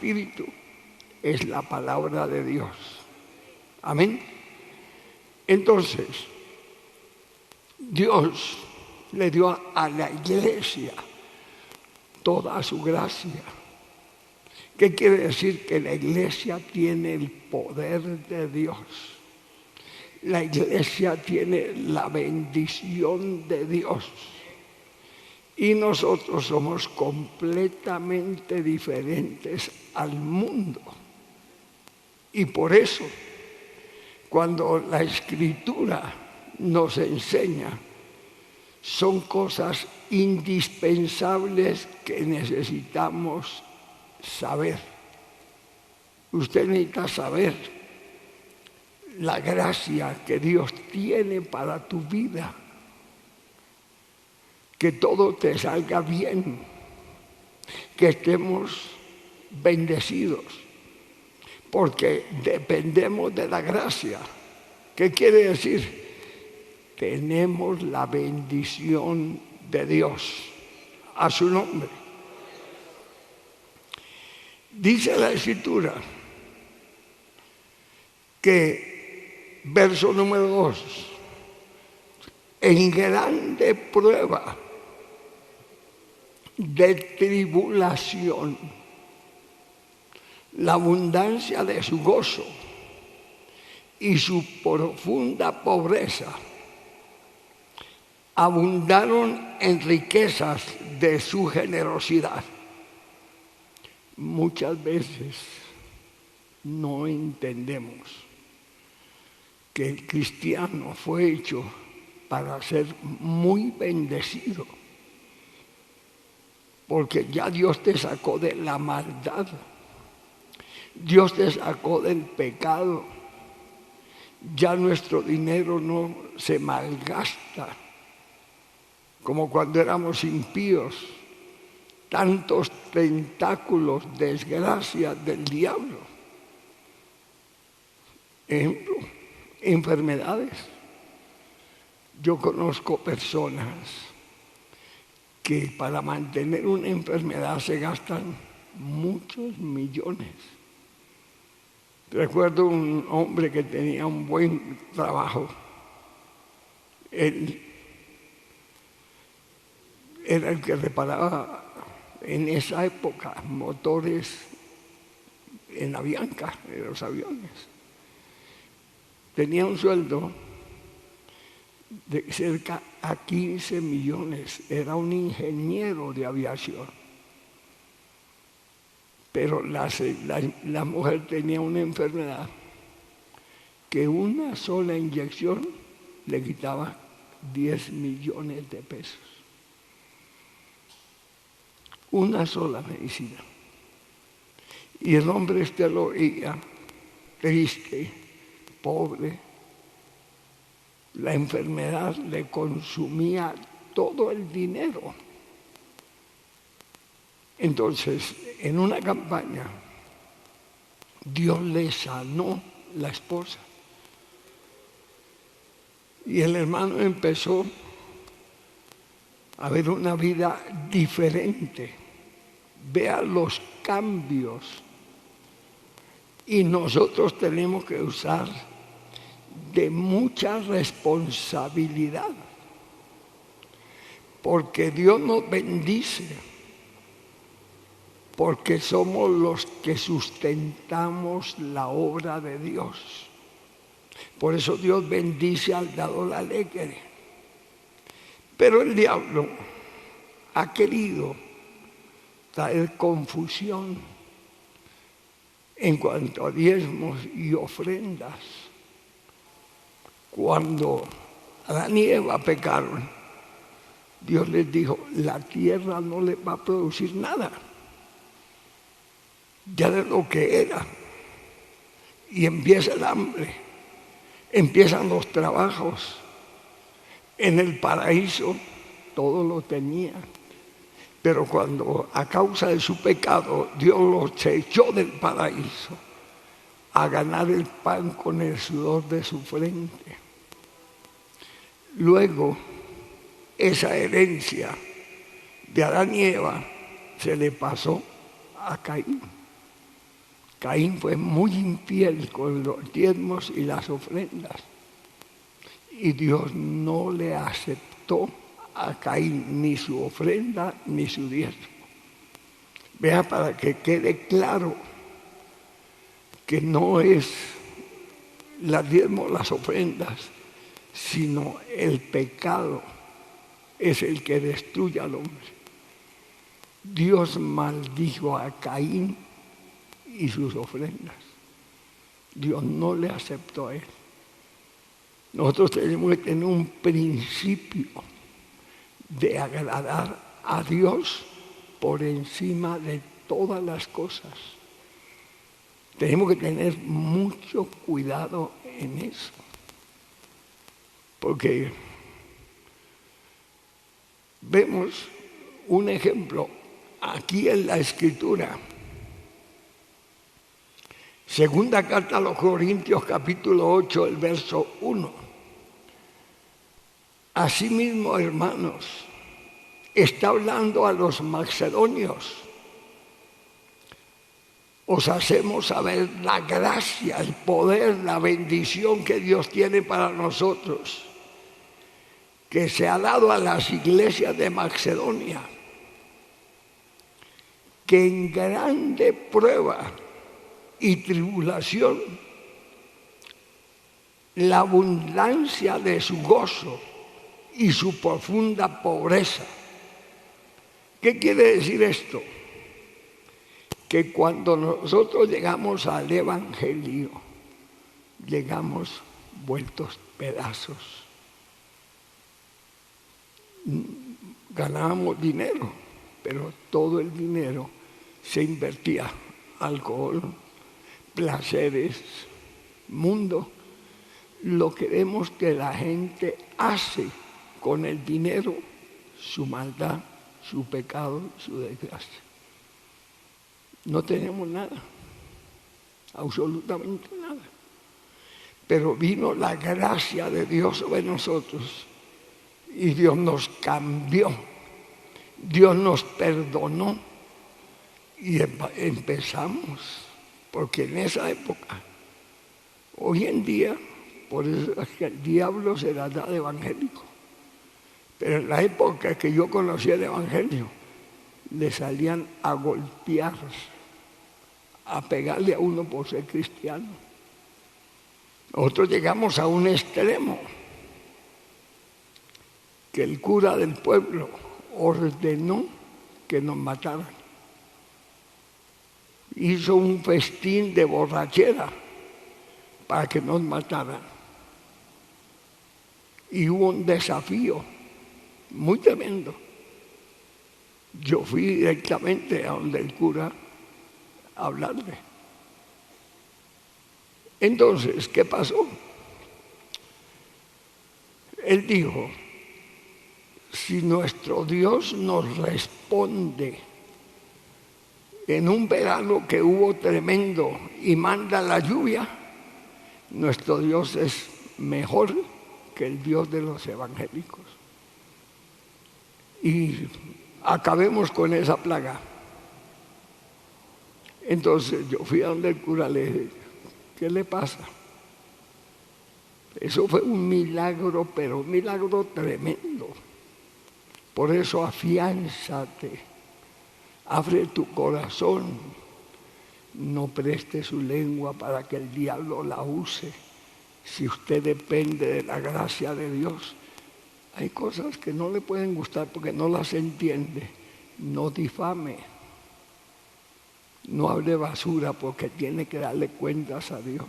Espíritu es la palabra de Dios. Amén. Entonces, Dios le dio a la iglesia toda su gracia. ¿Qué quiere decir? Que la iglesia tiene el poder de Dios. La iglesia tiene la bendición de Dios. Y nosotros somos completamente diferentes al mundo. Y por eso, cuando la Escritura nos enseña, son cosas indispensables que necesitamos saber. Usted necesita saber la gracia que Dios tiene para tu vida. Que todo te salga bien, que estemos bendecidos, porque dependemos de la gracia. ¿Qué quiere decir? Tenemos la bendición de Dios a su nombre. Dice la Escritura que, verso número 2, en grande prueba de tribulación, la abundancia de su gozo y su profunda pobreza abundaron en riquezas de su generosidad. Muchas veces no entendemos que el cristiano fue hecho para ser muy bendecido, porque ya Dios te sacó de la maldad, Dios te sacó del pecado, ya nuestro dinero no se malgasta como cuando éramos impíos, tantos tentáculos, desgracias del diablo. Ejemplo, enfermedades. Yo conozco personas que para mantener una enfermedad se gastan muchos millones. Recuerdo un hombre que tenía un buen trabajo. Él era el que reparaba en esa época motores en Avianca, en los aviones. Tenía un sueldo de cerca a 15 millones. Era un ingeniero de aviación. Pero la mujer tenía una enfermedad que una sola inyección le quitaba 10 millones de pesos. Una sola medicina. Y el hombre lo veía triste, pobre. La enfermedad le consumía todo el dinero. Entonces, en una campaña, Dios le sanó la esposa. Y el hermano empezó a ver una vida diferente. Vea los cambios. Y nosotros tenemos que usar de mucha responsabilidad. Porque Dios nos bendice. Porque somos los que sustentamos la obra de Dios. Por eso Dios bendice al dador alegre. Pero el diablo ha querido traer confusión en cuanto a diezmos y ofrendas. Cuando Adán y Eva pecaron, Dios les dijo, la tierra no les va a producir nada. Ya de lo que era. Y empieza el hambre, empiezan los trabajos. En el paraíso todo lo tenían. Pero cuando a causa de su pecado Dios los echó del paraíso a ganar el pan con el sudor de su frente. Luego esa herencia de Adán y Eva se le pasó a Caín. Caín fue muy infiel con los diezmos y las ofrendas. Y Dios no le aceptó a Caín ni su ofrenda ni su diezmo. Vea, para que quede claro que no es las diezmos, las ofrendas, sino el pecado es el que destruye al hombre. Dios maldijo a Caín y sus ofrendas. Dios no le aceptó a él. Nosotros tenemos que tener un principio de agradar a Dios por encima de todas las cosas. Tenemos que tener mucho cuidado en eso. Porque vemos un ejemplo aquí en la Escritura. Segunda carta a los Corintios, capítulo 8, el verso 1. Asimismo, hermanos, está hablando a los macedonios. Os hacemos saber la gracia, el poder, la bendición que Dios tiene para nosotros, que se ha dado a las iglesias de Macedonia, que en grande prueba y tribulación, la abundancia de su gozo y su profunda pobreza. ¿Qué quiere decir esto? Que cuando nosotros llegamos al Evangelio, llegamos vueltos pedazos. Ganábamos dinero, pero todo el dinero se invertía: alcohol, placeres, mundo. Lo que vemos que la gente hace con el dinero, su maldad, su pecado, su desgracia. No tenemos nada, absolutamente nada. Pero vino la gracia de Dios sobre nosotros y Dios nos cambió, Dios nos perdonó y empezamos, porque en esa época, hoy en día, por eso es que el diablo se la da de evangélico. Pero en la época que yo conocía el evangelio, le salían a golpear, a pegarle a uno por ser cristiano. Nosotros llegamos a un extremo que el cura del pueblo ordenó que nos mataran. Hizo un festín de borrachera para que nos mataran. Y hubo un desafío muy tremendo. Yo fui directamente a donde el cura a hablarle. Entonces, ¿qué pasó? Él dijo: si nuestro Dios nos responde en un verano que hubo tremendo y manda la lluvia, nuestro Dios es mejor que el Dios de los evangélicos. Y acabemos con esa plaga. Entonces yo fui a donde el cura, le dije: ¿qué le pasa? Eso fue un milagro, pero un milagro tremendo. Por eso afiánzate, abre tu corazón, no preste su lengua para que el diablo la use. Si usted depende de la gracia de Dios, hay cosas que no le pueden gustar porque no las entiende. No difame, no hable basura, porque tiene que darle cuentas a Dios.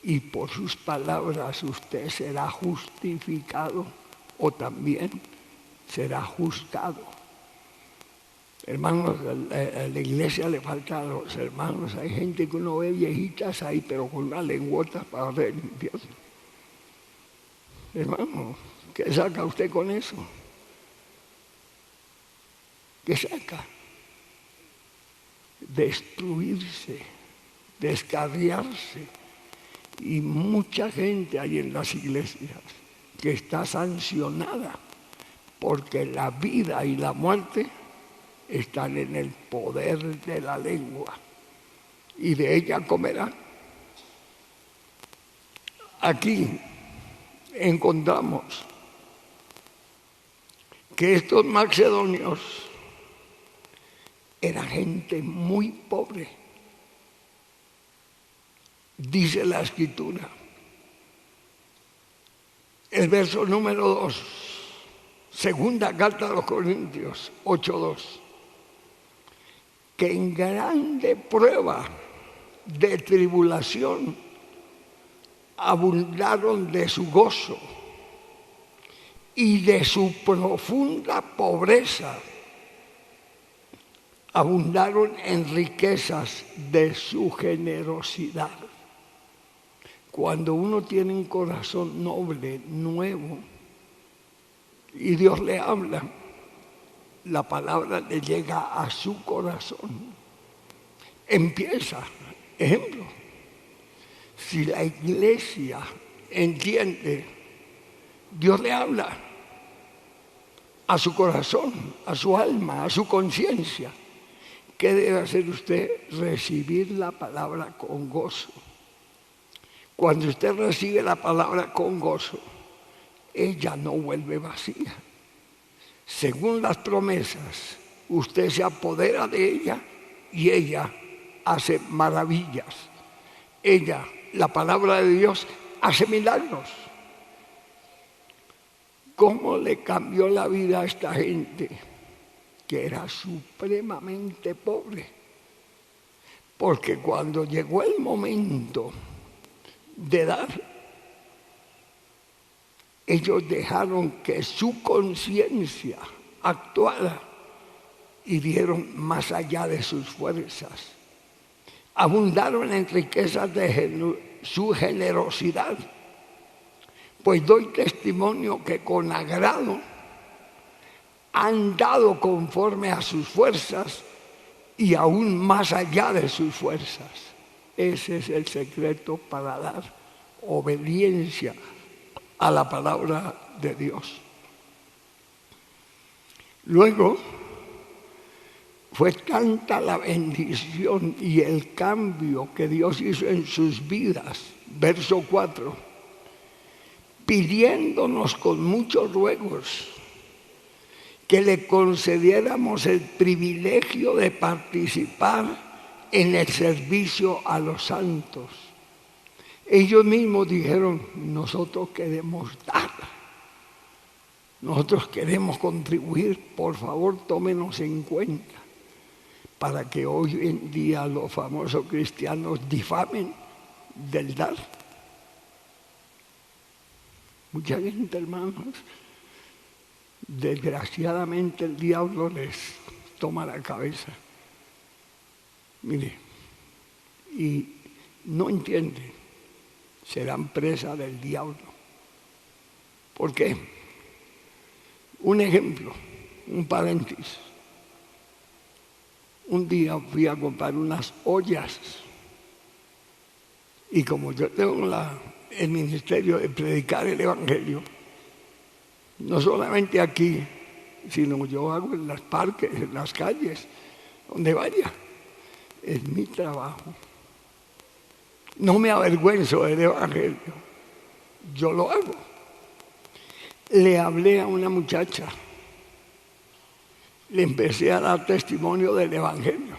Y por sus palabras usted será justificado o también será juzgado. Hermanos, a la iglesia le falta a los hermanos. Hay gente que uno ve viejitas ahí, pero con una lengüota para el infierno. Hermano, ¿qué saca usted con eso? ¿Qué saca? Destruirse, descarriarse. Y mucha gente hay en las iglesias que está sancionada porque la vida y la muerte están en el poder de la lengua. y de ella comerán. Aquí encontramos que estos macedonios eran gente muy pobre. Dice la Escritura, el verso número 2, segunda carta de los Corintios 8:2, que en grande prueba de tribulación abundaron de su gozo y de su profunda pobreza abundaron en riquezas de su generosidad. Cuando uno tiene un corazón noble, nuevo, y Dios le habla, la palabra le llega a su corazón. Empieza, ejemplo, si la iglesia entiende, Dios le habla a su corazón, a su alma, a su conciencia. ¿Qué debe hacer usted? Recibir la palabra con gozo. Cuando usted recibe la palabra con gozo, ella no vuelve vacía. Según las promesas, usted se apodera de ella y ella hace maravillas. Ella, la palabra de Dios, hace milagros. ¿Cómo le cambió la vida a esta gente que era supremamente pobre? Porque cuando llegó el momento de dar, ellos dejaron que su conciencia actuara y dieron más allá de sus fuerzas. Abundaron en riquezas de su generosidad. Pues doy testimonio que con agrado han dado conforme a sus fuerzas y aún más allá de sus fuerzas. Ese es el secreto para dar obediencia a la palabra de Dios. Luego, fue tanta la bendición y el cambio que Dios hizo en sus vidas, verso 4, pidiéndonos con muchos ruegos que le concediéramos el privilegio de participar en el servicio a los santos. Ellos mismos dijeron, nosotros queremos dar, nosotros queremos contribuir, por favor tómenos en cuenta, para que hoy en día los famosos cristianos difamen del dar. Mucha gente, hermanos, desgraciadamente el diablo les toma la cabeza. Mire, y no entiende, serán presa del diablo. ¿Por qué? Un ejemplo, un paréntesis. Un día fui a comprar unas ollas y como yo tengo el ministerio de predicar el Evangelio, no solamente aquí, sino yo hago en los parques, en las calles, donde vaya. Es mi trabajo. No me avergüenzo del Evangelio. Yo lo hago. Le hablé a una muchacha. Le empecé a dar testimonio del Evangelio.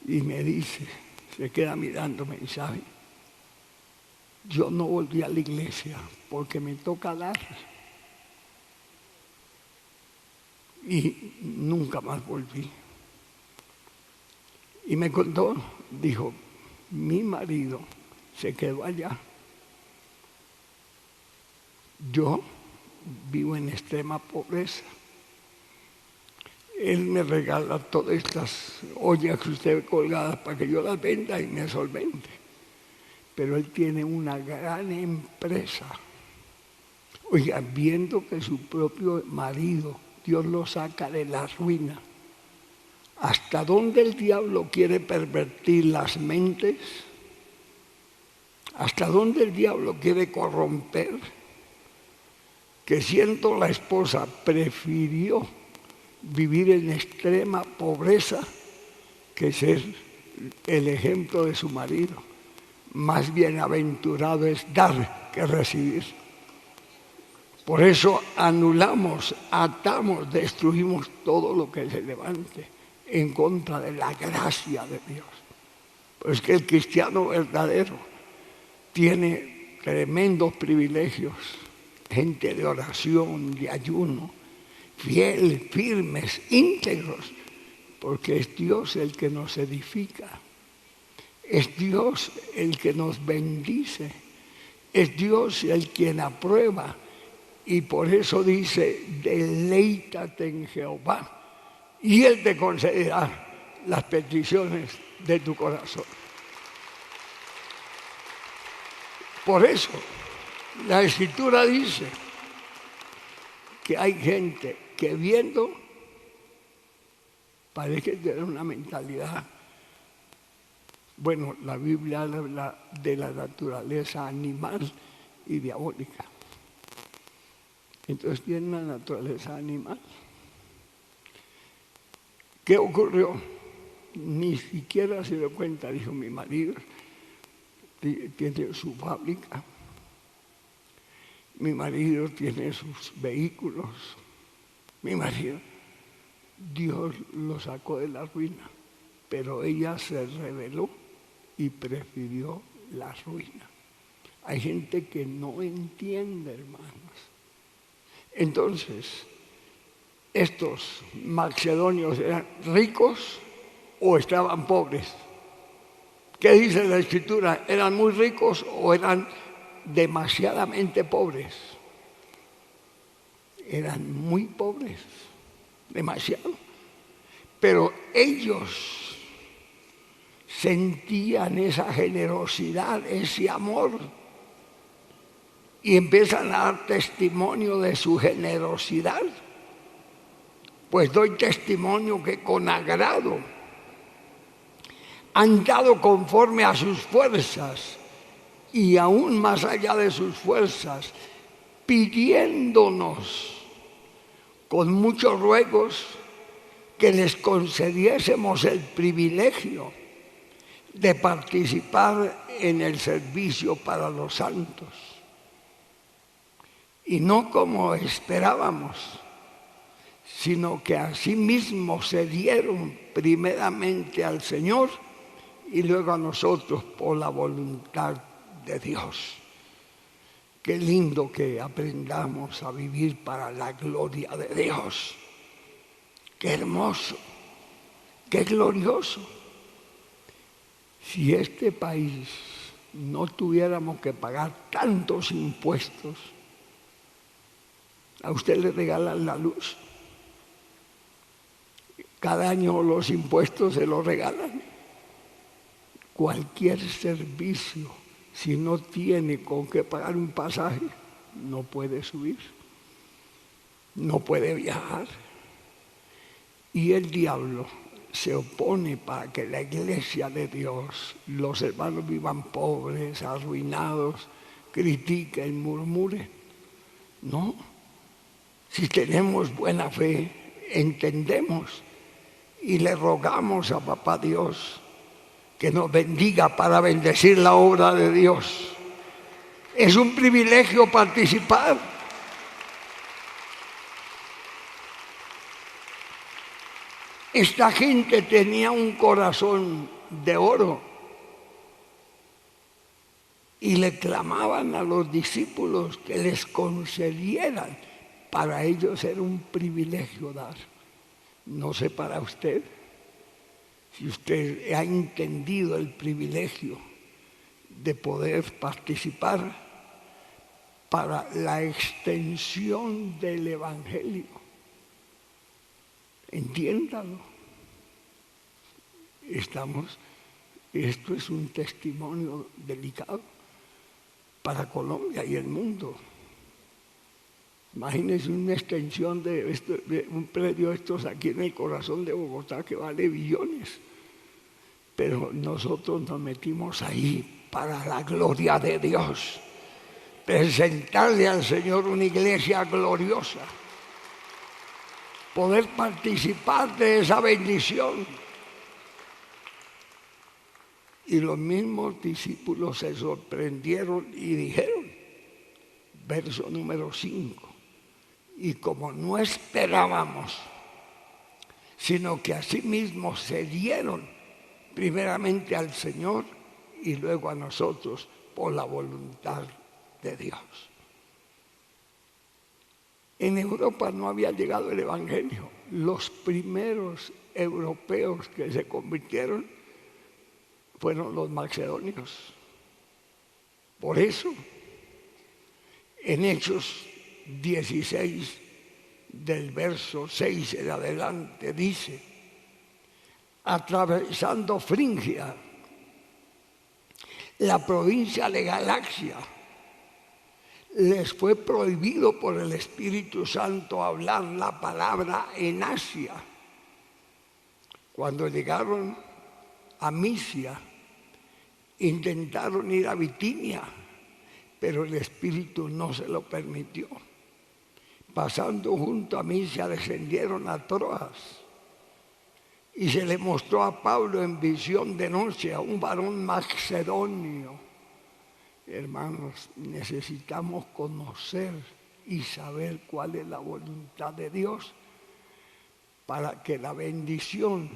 Y me dice, se queda mirándome y sabe, yo no volví a la iglesia porque me toca dar. Y nunca más volví. Y me contó, dijo, mi marido se quedó allá. Yo vivo en extrema pobreza. Él me regala todas estas ollas que usted ve colgadas para que yo las venda y me solvente. Pero él tiene una gran empresa. Oiga, viendo que su propio marido, Dios lo saca de la ruina. ¿Hasta dónde el diablo quiere pervertir las mentes? ¿Hasta dónde el diablo quiere corromper? Que siendo la esposa prefirió vivir en extrema pobreza que ser el ejemplo de su marido. Más bienaventurado es dar que recibir. Por eso anulamos, atamos, destruimos todo lo que se levante en contra de la gracia de Dios. Pues que el cristiano verdadero tiene tremendos privilegios, gente de oración, de ayuno, fieles, firmes, íntegros, porque es Dios el que nos edifica, es Dios el que nos bendice, es Dios el quien aprueba, y por eso dice, deleítate en Jehová, y Él te concederá las peticiones de tu corazón. Por eso, la Escritura dice que hay gente que viendo parece tener una mentalidad. Bueno, la Biblia habla de la naturaleza animal y diabólica. Entonces tiene una naturaleza animal. ¿Qué ocurrió? Ni siquiera se dio cuenta, dijo mi marido, tiene su fábrica, mi marido tiene sus vehículos, mi marido, Dios lo sacó de la ruina, pero ella se rebeló y prefirió la ruina. Hay gente que no entiende, hermanos. Entonces, estos macedonios eran ricos o estaban pobres. ¿Qué dice la Escritura? ¿Eran muy ricos o eran demasiadamente pobres? Eran muy pobres, demasiado. Pero ellos sentían esa generosidad, ese amor, y empiezan a dar testimonio de su generosidad. Pues doy testimonio que con agrado han dado conforme a sus fuerzas y aún más allá de sus fuerzas, pidiéndonos con muchos ruegos que les concediésemos el privilegio de participar en el servicio para los santos. Y no como esperábamos, sino que asimismo se dieron primeramente al Señor y luego a nosotros por la voluntad de Dios. Qué lindo que aprendamos a vivir para la gloria de Dios. Qué hermoso, qué glorioso. Si este país no tuviéramos que pagar tantos impuestos, a usted le regalan la luz. Cada año los impuestos se los regalan. Cualquier servicio, si no tiene con qué pagar un pasaje, no puede subir, no puede viajar. Y el diablo se opone para que la iglesia de Dios, los hermanos vivan pobres, arruinados, critiquen, murmuren. No, si tenemos buena fe, entendemos y le rogamos a Papá Dios que nos bendiga para bendecir la obra de Dios. Es un privilegio participar. Esta gente tenía un corazón de oro y le clamaban a los discípulos que les concedieran. Para ellos era un privilegio dar. No sé para usted, si usted ha entendido el privilegio de poder participar para la extensión del Evangelio. Entiéndalo. Esto es un testimonio delicado para Colombia y el mundo. Imagínense una extensión de un predio de estos aquí en el corazón de Bogotá que vale billones. Pero nosotros nos metimos ahí para la gloria de Dios. Presentarle al Señor una iglesia gloriosa. Poder participar de esa bendición. Y los mismos discípulos se sorprendieron y dijeron, verso número 5, y como no esperábamos, sino que asimismo se dieron primeramente al Señor y luego a nosotros por la voluntad de Dios. En Europa no había llegado el Evangelio. Los primeros europeos que se convirtieron fueron los macedonios. Por eso, en Hechos 16, del verso 6 en adelante, dice, atravesando Frigia, la provincia de Galacia, les fue prohibido por el Espíritu Santo hablar la palabra en Asia. Cuando llegaron a Misia, intentaron ir a Bitinia, pero el Espíritu no se lo permitió. Pasando junto a Misia, descendieron a Troas y se le mostró a Pablo en visión de noche a un varón macedonio. Hermanos, necesitamos conocer y saber cuál es la voluntad de Dios para que la bendición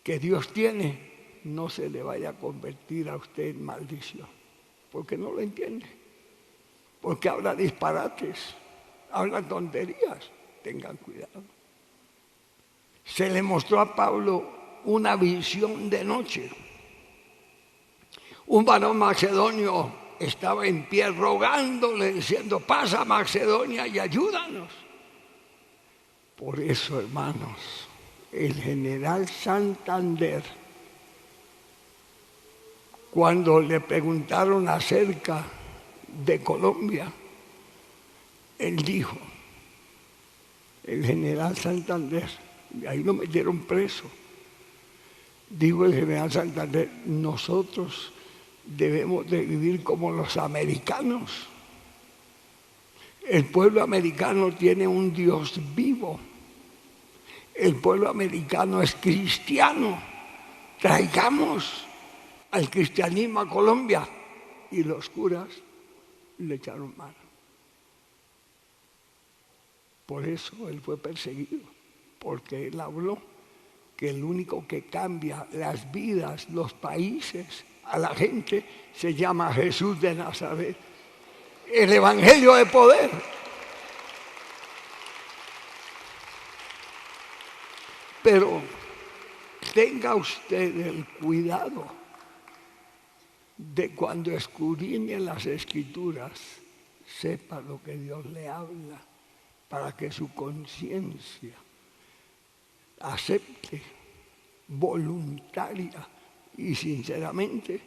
que Dios tiene no se le vaya a convertir a usted en maldición, porque no lo entiende, porque habla disparates, habla tonterías. Tengan cuidado. Se le mostró a Pablo una visión de noche. Un varón macedonio estaba en pie rogándole, diciendo, pasa a Macedonia y ayúdanos. Por eso, hermanos, el general Santander, cuando le preguntaron acerca de Colombia, él dijo, el general Santander, y ahí lo metieron preso, dijo el general Santander, nosotros debemos de vivir como los americanos. El pueblo americano tiene un Dios vivo. El pueblo americano es cristiano. Traigamos al cristianismo a Colombia. Y los curas le echaron mano. Por eso él fue perseguido, porque él habló que el único que cambia las vidas, los países, a la gente, se llama Jesús de Nazaret. El evangelio de poder. Pero tenga usted el cuidado de cuando escudriñe las Escrituras, sepa lo que Dios le habla, para que su conciencia acepte voluntaria y sinceramente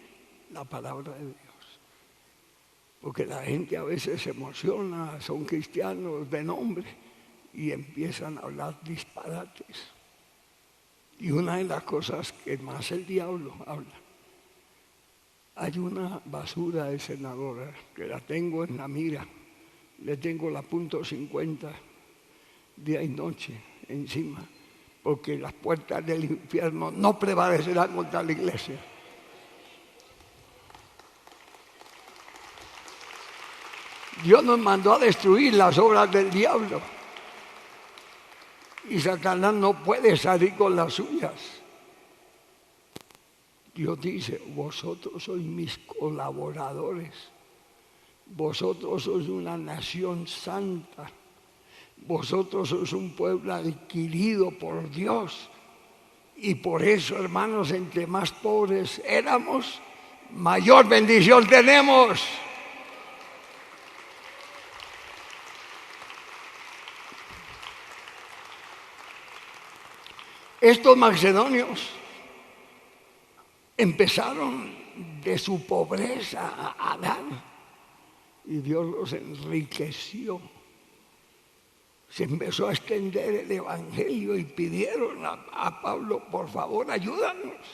la palabra de Dios. Porque la gente a veces se emociona, son cristianos de nombre y empiezan a hablar disparates. Y una de las cosas que más el diablo habla, hay una basura de senadora que la tengo en la mira, le tengo la .50 día y noche encima, porque las puertas del infierno no prevalecerán contra la iglesia. Dios nos mandó a destruir las obras del diablo y Satanás no puede salir con las suyas. Dios dice, vosotros sois mis colaboradores, vosotros sois una nación santa, vosotros sois un pueblo adquirido por Dios. Y por eso, hermanos, entre más pobres éramos, mayor bendición tenemos. Estos macedonios empezaron de su pobreza a dar y Dios los enriqueció. Se empezó a extender el evangelio y pidieron a Pablo, por favor, ayúdanos.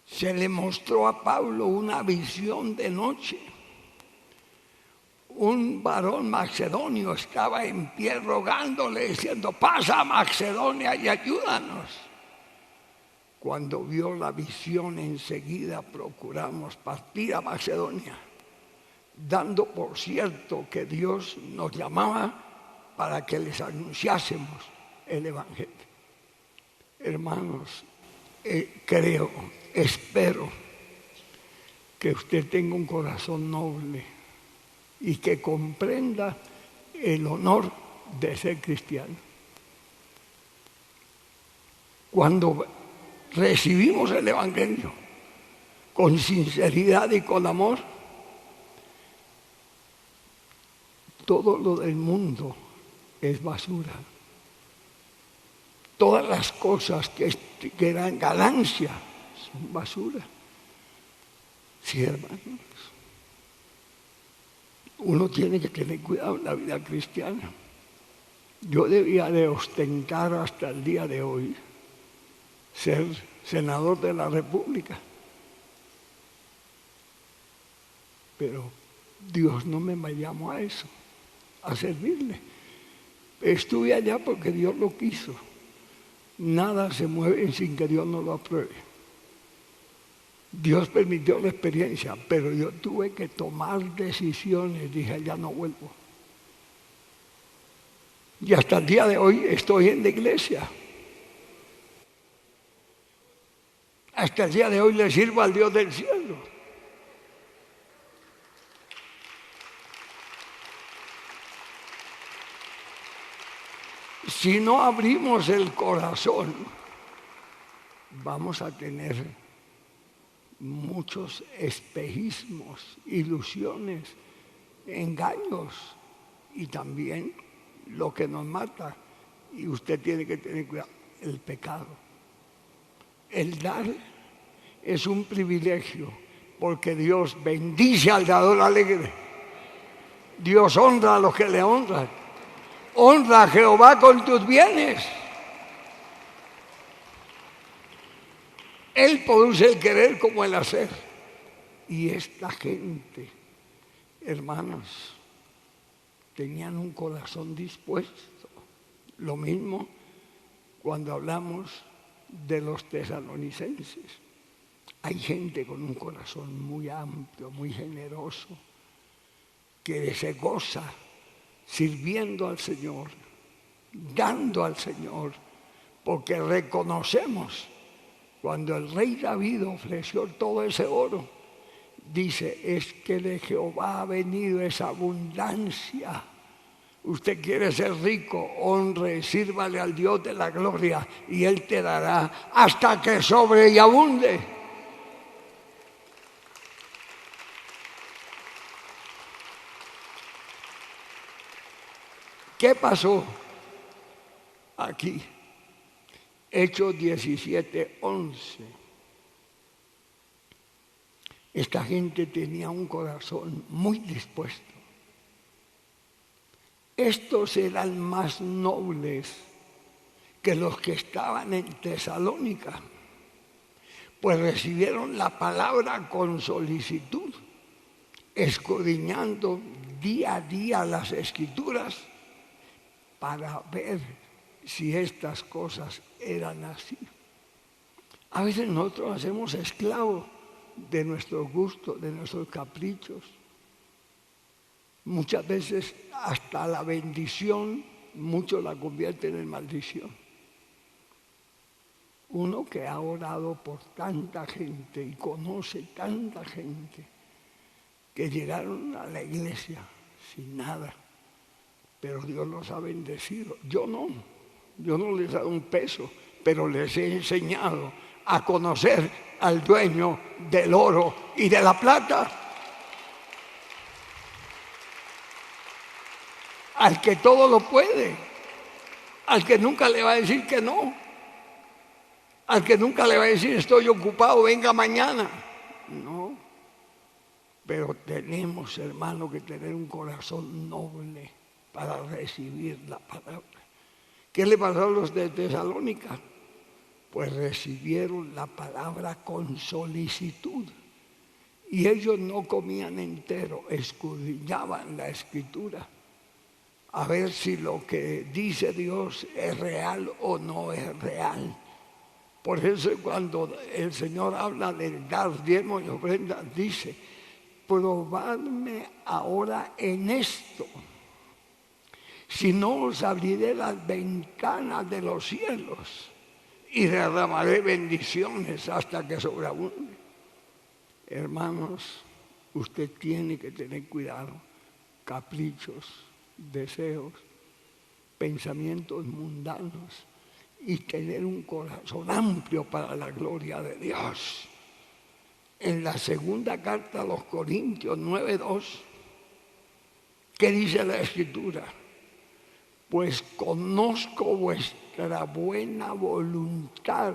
Se le mostró a Pablo una visión de noche. Un varón macedonio estaba en pie rogándole, diciendo, pasa a Macedonia y ayúdanos. cuando vio la visión, enseguida procuramos partir a Macedonia, dando por cierto que Dios nos llamaba para que les anunciásemos el Evangelio. Hermanos, creo, espero que usted tenga un corazón noble y que comprenda el honor de ser cristiano. Cuando recibimos el Evangelio con sinceridad y con amor, todo lo del mundo es basura. Todas las cosas que eran ganancia son basura. Sí, hermanos. Uno tiene que tener cuidado en la vida cristiana. Yo debía de ostentar hasta el día de hoy ser senador de la República. Pero Dios no me llamó a eso, a servirle. Estuve allá porque Dios lo quiso. Nada se mueve sin que Dios no lo apruebe. Dios permitió la experiencia, pero yo tuve que tomar decisiones. Dije, ya no vuelvo. Y hasta el día de hoy estoy en la iglesia. Hasta el día de hoy le sirvo al Dios del cielo. Si no abrimos el corazón, vamos a tener muchos espejismos, ilusiones, engaños y también lo que nos mata. Y usted tiene que tener cuidado, el pecado. El dar es un privilegio porque Dios bendice al dador alegre. Dios honra a los que le honran. Honra a Jehová con tus bienes. Él produce el querer como el hacer. Y esta gente, hermanos, tenían un corazón dispuesto. Lo mismo cuando hablamos de los tesalonicenses. Hay gente con un corazón muy amplio, muy generoso, que se goza sirviendo al Señor, dando al Señor, porque reconocemos cuando el rey David ofreció todo ese oro, dice, es que de Jehová ha venido esa abundancia. Usted quiere ser rico, honre, sírvale al Dios de la gloria y Él te dará hasta que sobre y abunde. ¿Qué pasó aquí? Hechos 17:11. Esta gente tenía un corazón muy dispuesto. Estos eran más nobles que los que estaban en Tesalónica, pues recibieron la palabra con solicitud, escudriñando día a día las Escrituras para ver si estas cosas eran así. A veces nosotros hacemos esclavos de nuestros gustos, de nuestros caprichos. Muchas veces hasta la bendición, muchos la convierten en maldición. Uno que ha orado por tanta gente y conoce tanta gente que llegaron a la iglesia sin nada, pero Dios los ha bendecido. Yo no les he dado un peso, pero les he enseñado a conocer al dueño del oro y de la plata, al que todo lo puede, al que nunca le va a decir que no, al que nunca le va a decir estoy ocupado, venga mañana. No, pero tenemos, hermano, que tener un corazón noble para recibir la palabra. ¿Qué le pasó a los de Tesalónica? Pues recibieron la palabra con solicitud. Y ellos no comían entero, escudriñaban la Escritura a ver si lo que dice Dios es real o no es real. Por eso cuando el Señor habla de dar diezmos y ofrendas, dice, probadme ahora en esto, si no os abriré las ventanas de los cielos y derramaré bendiciones hasta que sobreabunde. Hermanos, usted tiene que tener cuidado. Caprichos, deseos, pensamientos mundanos y tener un corazón amplio para la gloria de Dios. En la segunda carta a los Corintios 9:2, ¿qué dice la Escritura? Pues conozco vuestra buena voluntad,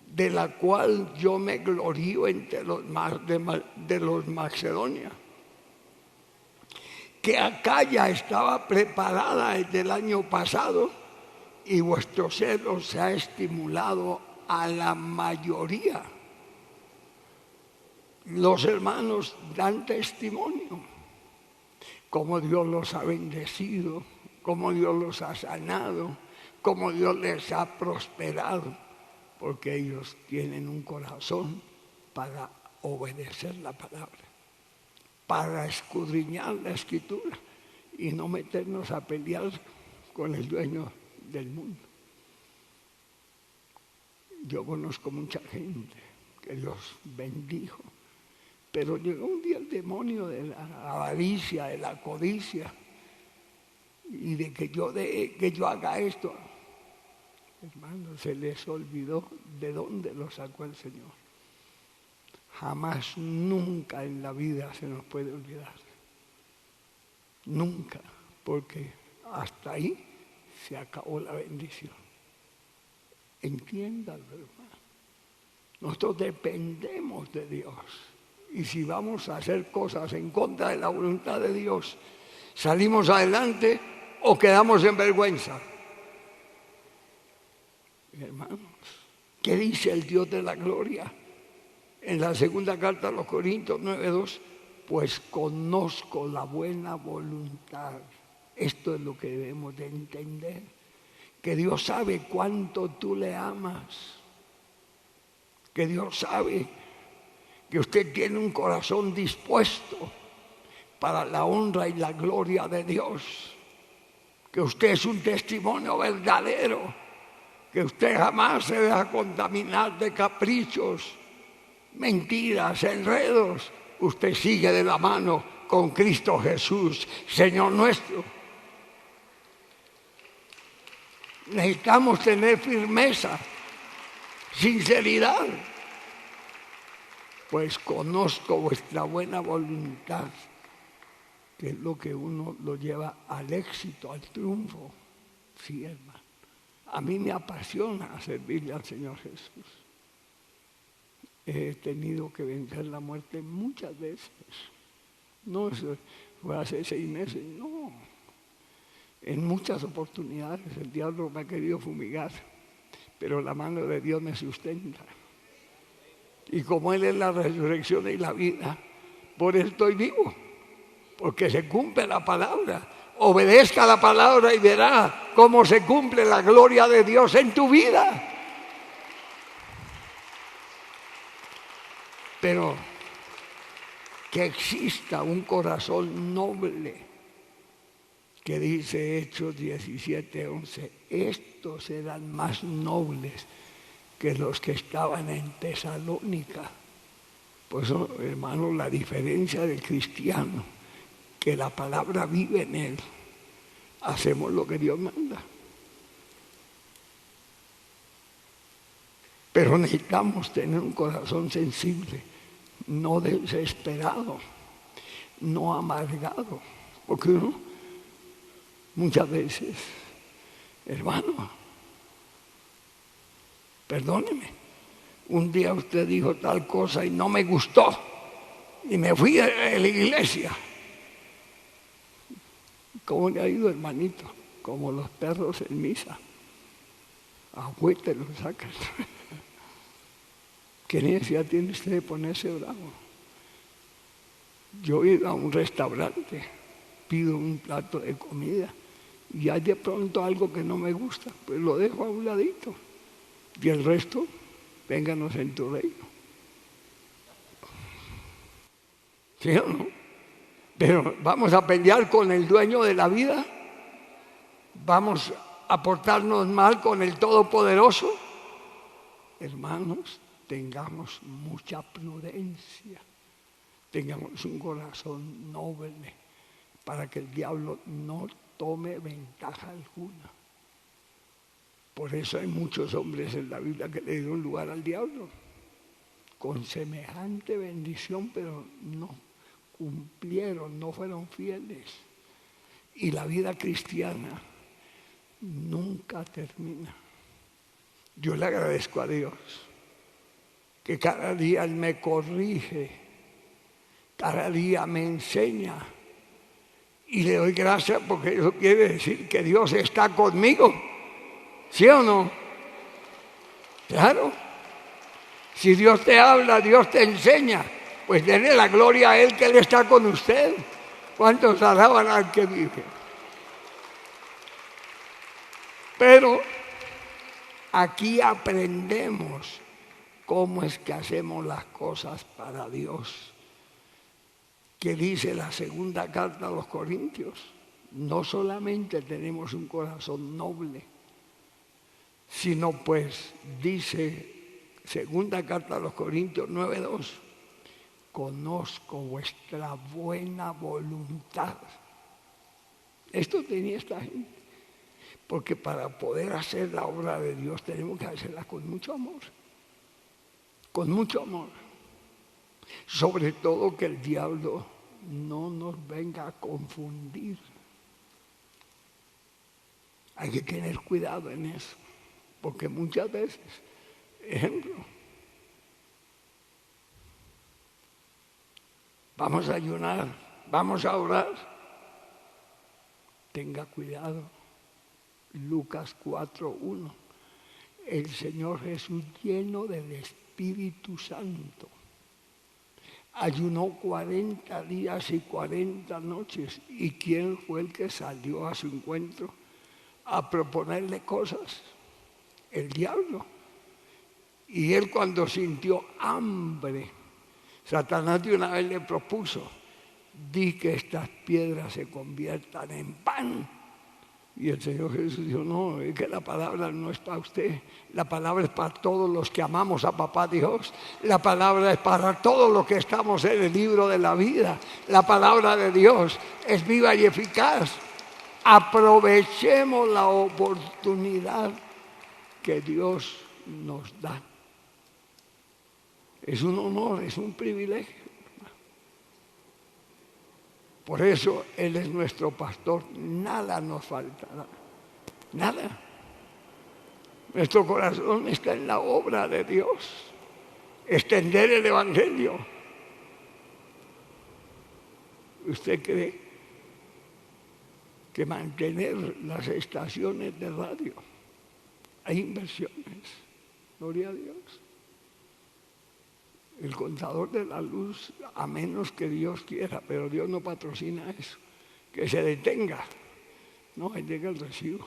de la cual yo me glorío entre de los Macedonia, que Acaya estaba preparada desde el año pasado y vuestro celo se ha estimulado a la mayoría. Los hermanos dan testimonio cómo Dios los ha bendecido, cómo Dios los ha sanado, cómo Dios les ha prosperado, porque ellos tienen un corazón para obedecer la palabra, para escudriñar la Escritura y no meternos a pelear con el dueño del mundo. Yo conozco mucha gente que Dios bendijo, pero llegó un día el demonio de la avaricia, de la codicia y de que yo haga esto. Hermano, se les olvidó de dónde lo sacó el Señor. Jamás, nunca en la vida se nos puede olvidar. Nunca, porque hasta ahí se acabó la bendición. Entiéndalo, hermano. Nosotros dependemos de Dios. Y si vamos a hacer cosas en contra de la voluntad de Dios, ¿salimos adelante o quedamos en vergüenza? Hermanos, ¿qué dice el Dios de la gloria? En la segunda carta a los Corintios 9:2, pues conozco la buena voluntad. Esto es lo que debemos de entender, que Dios sabe cuánto tú le amas, que Dios sabe que usted tiene un corazón dispuesto para la honra y la gloria de Dios, que usted es un testimonio verdadero, que usted jamás se deja contaminar de caprichos, mentiras, enredos. Usted sigue de la mano con Cristo Jesús, Señor nuestro. Necesitamos tener firmeza, sinceridad. Pues conozco vuestra buena voluntad, que es lo que uno lo lleva al éxito, al triunfo. Sí, hermano. A mí me apasiona servirle al Señor Jesús. He tenido que vencer la muerte muchas veces. No eso fue hace 6 meses, no. En muchas oportunidades el diablo me ha querido fumigar, pero la mano de Dios me sustenta. Y como Él es la resurrección y la vida, por Él estoy vivo, porque se cumple la palabra. Obedezca la palabra y verá cómo se cumple la gloria de Dios en tu vida. Pero que exista un corazón noble, que dice Hechos 17:11, estos eran más nobles que los que estaban en Tesalónica. Por eso, hermano, la diferencia del cristiano, que la palabra vive en él, hacemos lo que Dios manda. Pero necesitamos tener un corazón sensible, no desesperado, no amargado, porque uno muchas veces, hermano, perdóneme, un día usted dijo tal cosa y no me gustó y me fui de la iglesia. ¿Cómo le ha ido, hermanito? Como los perros en misa. Agüete lo sacan. ¿Qué necesidad tiene usted de ponerse bravo? Yo he ido a un restaurante, pido un plato de comida y hay de pronto algo que no me gusta, pues lo dejo a un ladito. Y el resto, vénganos en tu reino. ¿Sí o no? Pero vamos a pelear con el dueño de la vida. Vamos a portarnos mal con el Todopoderoso. Hermanos, tengamos mucha prudencia. Tengamos un corazón noble para que el diablo no tome ventaja alguna. Por eso hay muchos hombres en la Biblia que le dieron lugar al diablo, con semejante bendición, pero no cumplieron, no fueron fieles. Y la vida cristiana nunca termina. Yo le agradezco a Dios que cada día Él me corrige, cada día me enseña. Y le doy gracias porque eso quiere decir que Dios está conmigo. ¿Sí o no? Claro. Si Dios te habla, Dios te enseña, pues denle la gloria a Él que Él está con usted. ¿Cuántos alaban al que vive? Pero aquí aprendemos cómo es que hacemos las cosas para Dios. Que dice la segunda carta a los Corintios, no solamente tenemos un corazón noble, sino pues dice segunda carta a los Corintios 9:2, conozco vuestra buena voluntad. Esto tenía esta gente, porque para poder hacer la obra de Dios tenemos que hacerla con mucho amor, con mucho amor. Sobre todo que el diablo no nos venga a confundir. Hay que tener cuidado en eso, porque muchas veces, ejemplo, vamos a ayunar, vamos a orar, tenga cuidado. Lucas 4:1, el Señor Jesús lleno del Espíritu Santo ayunó 40 días y 40 noches. ¿Y quién fue el que salió a su encuentro a proponerle cosas? El diablo. Y él cuando sintió hambre, Satanás de una vez le propuso, di que estas piedras se conviertan en pan. Y el Señor Jesús dijo, no, es que la palabra no es para usted, la palabra es para todos los que amamos a Papá Dios, la palabra es para todos los que estamos en el libro de la vida, la palabra de Dios es viva y eficaz. Aprovechemos la oportunidad que Dios nos da. Es un honor, es un privilegio. Por eso Él es nuestro pastor, nada nos faltará, nada. Nuestro corazón está en la obra de Dios, extender el Evangelio. ¿Usted cree que mantener las estaciones de radio, hay inversiones? Gloria a Dios. El contador de la luz, a menos que Dios quiera, pero Dios no patrocina eso, que se detenga. No, ahí llega el recibo.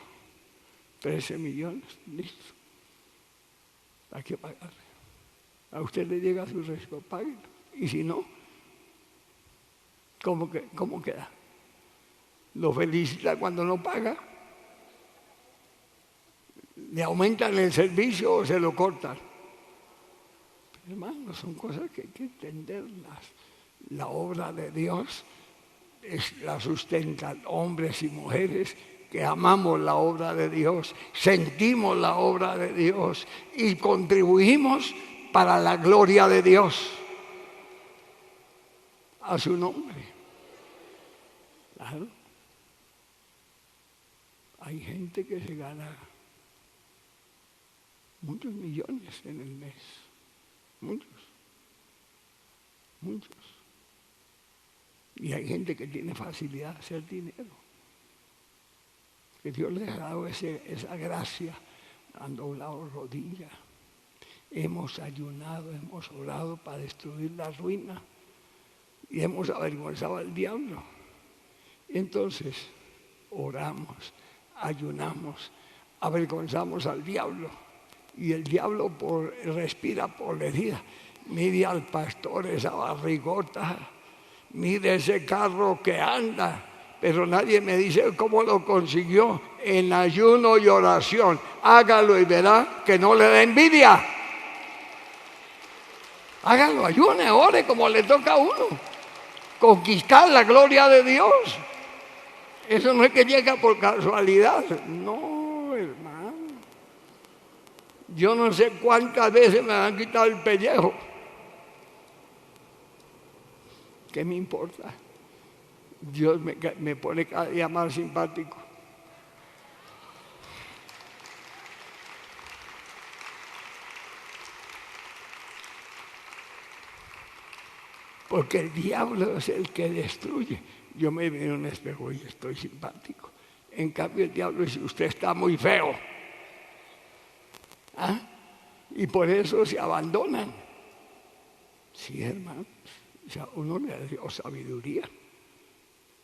13 millones, listo. Hay que pagarle. A usted le llega su recibo, páguelo. Y si no, ¿cómo queda? ¿Lo felicita cuando no paga? ¿Le aumentan el servicio o se lo cortan? Hermanos, son cosas que hay que entenderlas. La obra de Dios la sustentan hombres y mujeres que amamos la obra de Dios, sentimos la obra de Dios y contribuimos para la gloria de Dios. A su nombre. Claro. Hay gente que se gana muchos millones en el mes. Muchos. Y hay gente que tiene facilidad de hacer dinero. Que Dios les ha dado esa gracia. Han doblado rodillas. Hemos ayunado, hemos orado para destruir la ruina. Y hemos avergonzado al diablo. Y entonces oramos, ayunamos, avergonzamos al diablo. Y el diablo respira por la herida. Mire al pastor esa barrigota, mire ese carro que anda, pero nadie me dice cómo lo consiguió. En ayuno y oración, hágalo y verá que no le da envidia. Hágalo, ayune, ore como le toca a uno. Conquistar la gloria de Dios. Eso no es que llega por casualidad. No, hermano. Yo no sé cuántas veces me han quitado el pellejo. ¿Qué me importa? Dios me pone cada día más simpático. Porque el diablo es el que destruye. Yo me veo en un espejo y estoy simpático. En cambio el diablo dice, usted está muy feo. ¿Ah? Y por eso se abandonan. Sí, hermano. O sea, uno le dio sabiduría.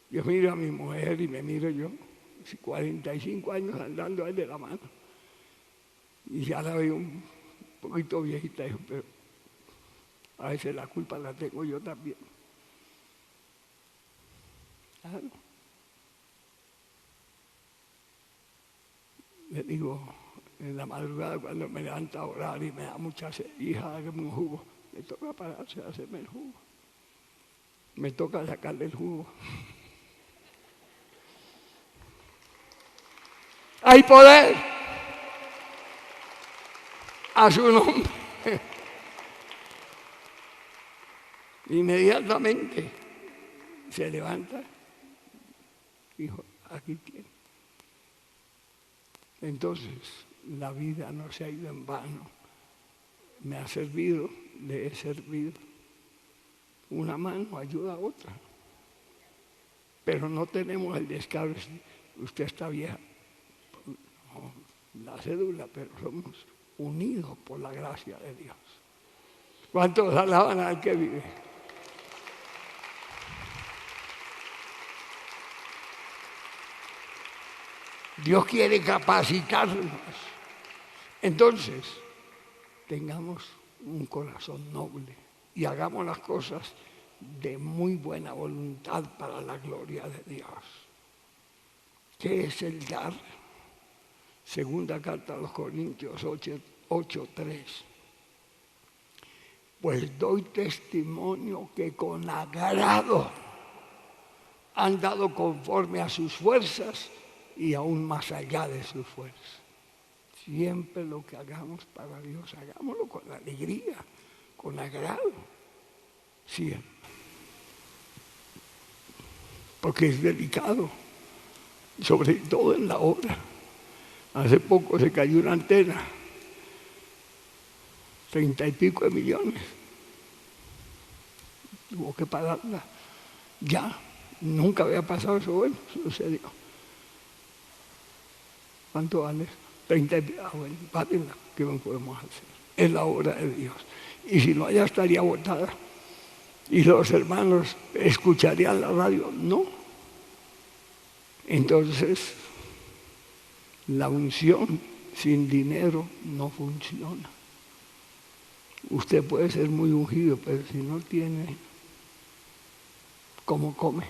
Yo miro a mi mujer y me miro yo, 45 años andando ahí de la mano. Y ya la veo un poquito viejita, pero a veces la culpa la tengo yo también. Claro. Le digo, en la madrugada cuando me levanta a orar y me da mucha sed, hija, hágame un jugo. Me toca pararse a hacerme el jugo. Me toca sacarle el jugo. Hay poder a su nombre. Inmediatamente se levanta, dijo, aquí tiene. Entonces, la vida no se ha ido en vano. Me ha servido, le he servido. Una mano ayuda a otra. Pero no tenemos el descaro. Usted está vieja. No, la cédula, pero somos unidos por la gracia de Dios. ¿Cuántos alaban al que vive? Dios quiere capacitarnos. Entonces, tengamos un corazón noble y hagamos las cosas de muy buena voluntad para la gloria de Dios. ¿Qué es el dar? Segunda carta a los Corintios 8:3. Pues doy testimonio que con agrado han dado conforme a sus fuerzas y aún más allá de sus fuerzas. Siempre lo que hagamos para Dios, hagámoslo con alegría, con agrado. Siempre. Porque es delicado, sobre todo en la obra. Hace poco se cayó una antena, 30 y pico de millones. Tuvo que pararla. Ya, nunca había pasado eso, bueno, sucedió. ¿Cuánto vale? 30 y pico. Bueno, párenla, ¿qué podemos hacer? Es la obra de Dios. Y si no, ya estaría botada. Y los hermanos escucharían la radio. No. Entonces, la unción sin dinero no funciona. Usted puede ser muy ungido, pero si no tiene cómo come,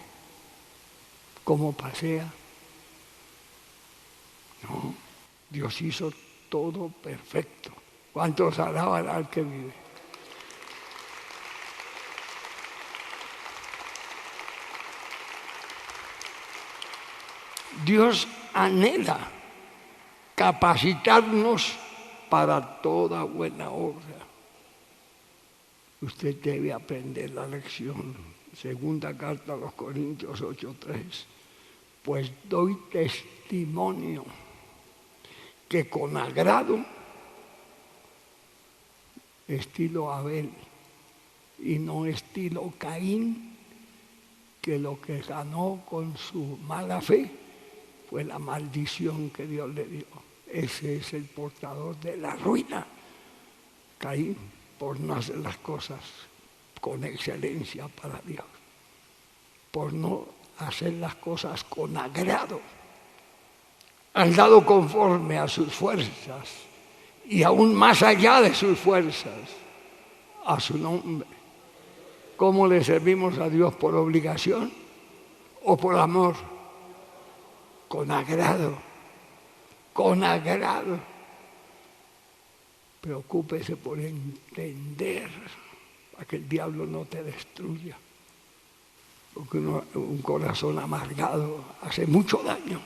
cómo pasea. No, Dios hizo todo perfecto. ¿Cuántos alaban al que vive? Dios anhela capacitarnos para toda buena obra. Usted debe aprender la lección. Segunda carta a los Corintios 8:3. Pues doy testimonio que con agrado, estilo Abel y no estilo Caín, que lo que ganó con su mala fe fue la maldición que Dios le dio. Ese es el portador de la ruina. Caín, por no hacer las cosas con excelencia para Dios, por no hacer las cosas con agrado, han dado conforme a sus fuerzas y aún más allá de sus fuerzas, a su nombre. ¿Cómo le servimos a Dios? ¿Por obligación o por amor? Con agrado, con agrado. Preocúpese por entender para que el diablo no te destruya. Porque un corazón amargado hace mucho daño.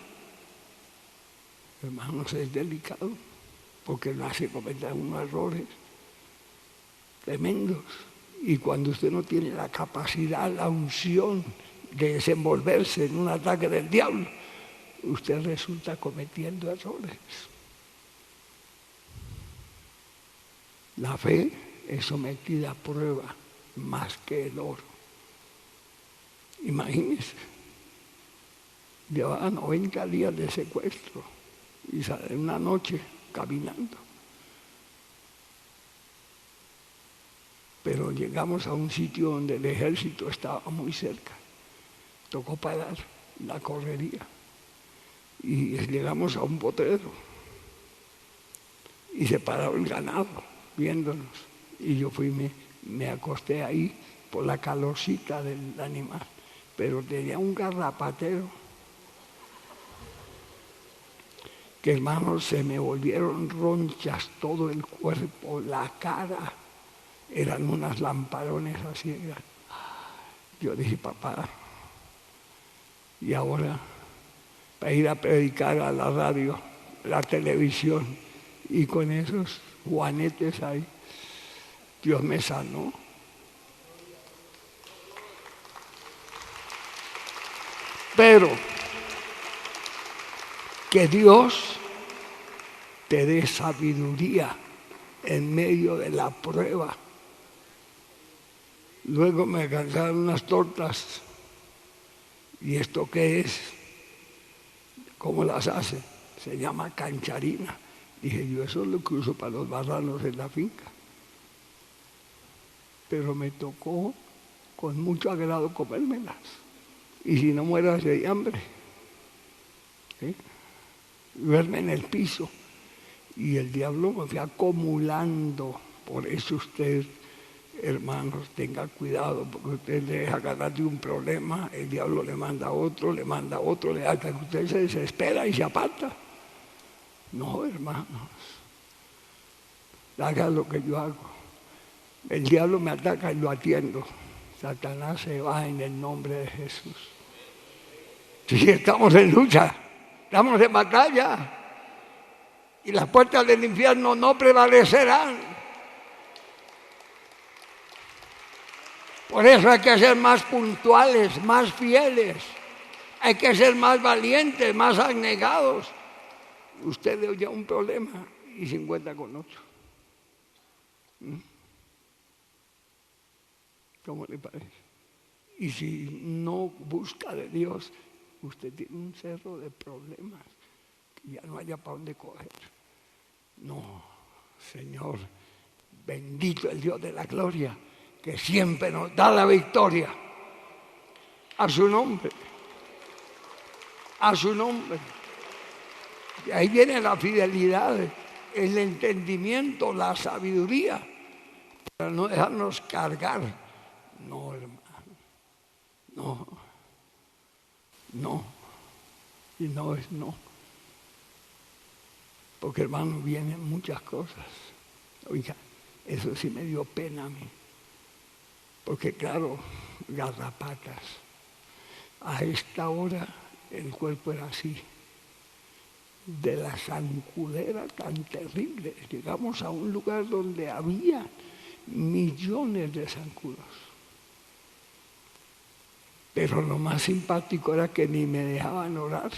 Hermanos, es delicado, porque no hace cometer unos errores tremendos. Y cuando usted no tiene la capacidad, la unción de desenvolverse en un ataque del diablo, usted resulta cometiendo errores. La fe es sometida a prueba más que el oro. Imagínense, llevaba 90 días de secuestro y sale una noche caminando. Pero llegamos a un sitio donde el ejército estaba muy cerca. Tocó parar la correría y llegamos a un potrero y se paró el ganado viéndonos. Y yo fui, me acosté ahí por la calorcita del animal, pero tenía un garrapatero que, hermanos, se me volvieron ronchas todo el cuerpo, la cara, eran unas lamparones así. Yo dije, papá, y ahora para ir a predicar a la radio, la televisión, y con esos juanetes ahí, Dios me sanó. Pero que Dios te dé sabiduría en medio de la prueba. Luego me alcanzaron unas tortas. ¿Y esto qué es? ¿Cómo las hace? Se llama cancharina. Dije yo, eso es lo que uso para los marranos en la finca. Pero me tocó con mucho agrado comérmelas. Y si no mueras de hambre. ¿Sí? Verme en el piso. Y el diablo me fue acumulando. Por eso usted, hermanos, tenga cuidado, porque usted le deja ganar de un problema, el diablo le manda otro, le hace que usted se desespera y se aparta. No, hermanos, haga lo que yo hago. El diablo me ataca y lo atiendo. Satanás se va en el nombre de Jesús. Sí, estamos en lucha, estamos en batalla. Y las puertas del infierno no prevalecerán. Por eso hay que ser más puntuales, más fieles. Hay que ser más valientes, más abnegados. Usted le oye un problema y se encuentra con otro. ¿Cómo le parece? Y si no busca de Dios, usted tiene un cerro de problemas que ya no haya para dónde coger. No, Señor, bendito el Dios de la gloria, que siempre nos da la victoria. A su nombre. A su nombre. Y ahí viene la fidelidad, el entendimiento, la sabiduría, para no dejarnos cargar. No, hermano. No. No. Y no es no. Porque, hermano, vienen muchas cosas. Oiga, eso sí me dio pena a mí. Porque, claro, garrapatas. A esta hora el cuerpo era así. De la zancudera tan terrible. Llegamos a un lugar donde había millones de zancudos. Pero lo más simpático era que ni me dejaban orar.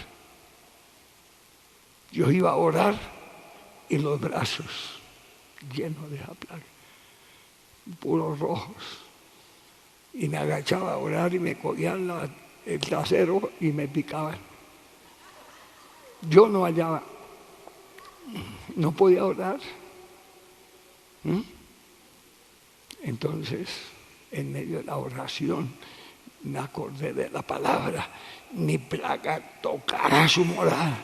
Yo iba a orar y los brazos llenos de esa plaga, puros rojos. Y me agachaba a orar y me cogían el trasero y me picaban. Yo no hallaba, no podía orar. Entonces, en medio de la oración, me acordé de la palabra: ni plaga tocará su morada.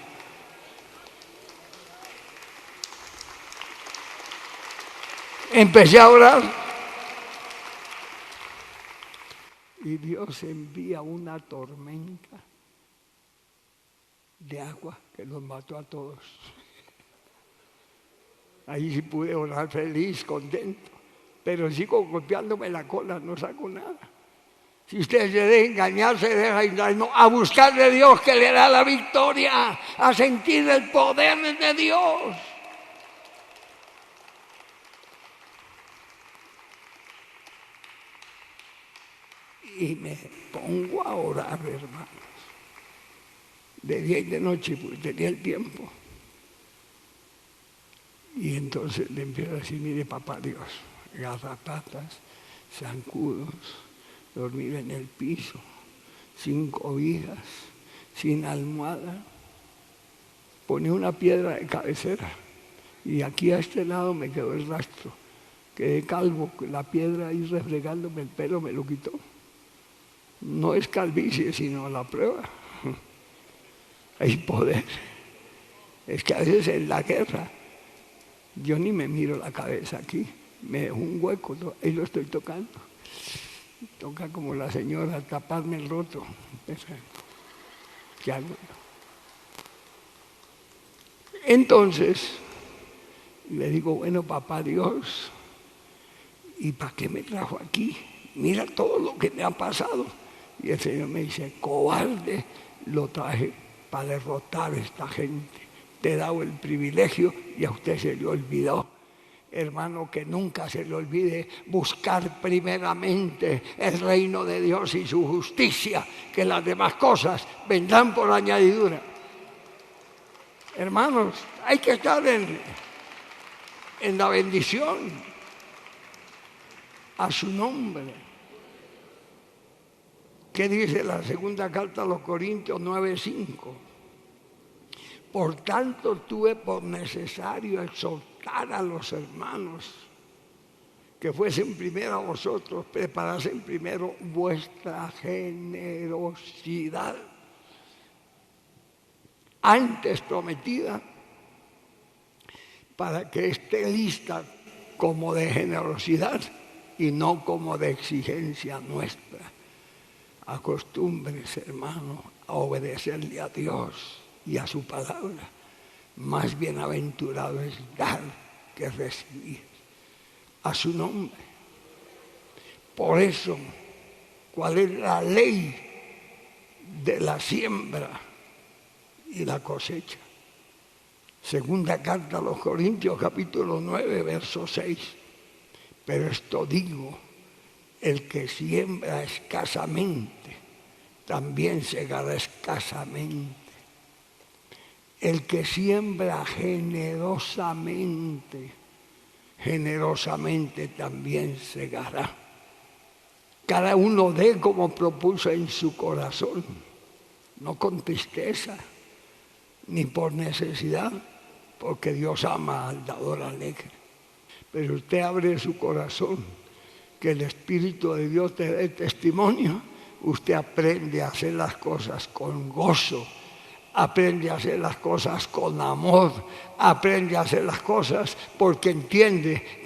Empecé a orar. Y Dios envía una tormenta de agua que los mató a todos. Ahí sí pude orar feliz, contento. Pero sigo golpeándome la cola, no saco nada. Si usted se deja engañar, se deja engañar. No, a buscarle a Dios que le da la victoria, a sentir el poder de Dios. Y me pongo a orar, hermanos, de día y de noche, porque tenía el tiempo. Y entonces le empiezo a decir, mire, papá Dios, garrapatas, zancudos, dormir en el piso, sin cobijas, sin almohada. Pone una piedra de cabecera y aquí a este lado me quedó el rastro. Quedé calvo, la piedra ahí refregándome el pelo me lo quitó. No es calvicie, sino la prueba. Hay poder. Es que a veces en la guerra yo ni me miro la cabeza aquí, me dejo un hueco, ahí lo estoy tocando. Toca como la señora, taparme el roto. ¿Qué hago yo? Entonces, le digo, bueno, papá Dios, ¿y para qué me trajo aquí? Mira todo lo que me ha pasado. Y el Señor me dice, cobarde, lo traje para derrotar a esta gente. Te he dado el privilegio y a usted se le olvidó. Hermano, que nunca se le olvide buscar primeramente el reino de Dios y su justicia, que las demás cosas vendrán por añadidura. Hermanos, hay que estar en la bendición a su nombre. ¿Qué dice la segunda carta a los Corintios 9:5? Por tanto, tuve por necesario exhortar a los hermanos que fuesen primero a vosotros, preparasen primero vuestra generosidad, antes prometida, para que esté lista como de generosidad y no como de exigencia nuestra. Acostúmbrese, hermano, a obedecerle a Dios y a su palabra. Más bienaventurado es dar que recibir. A su nombre. Por eso, ¿cuál es la ley de la siembra y la cosecha? Segunda carta a los Corintios, capítulo 9, verso 6. Pero esto digo, el que siembra escasamente, también segará escasamente. El que siembra generosamente, generosamente también segará. Cada uno dé como propuso en su corazón, no con tristeza, ni por necesidad, porque Dios ama al dador alegre. Pero usted abre su corazón, que el Espíritu de Dios te dé testimonio, usted aprende a hacer las cosas con gozo, aprende a hacer las cosas con amor, aprende a hacer las cosas porque entiende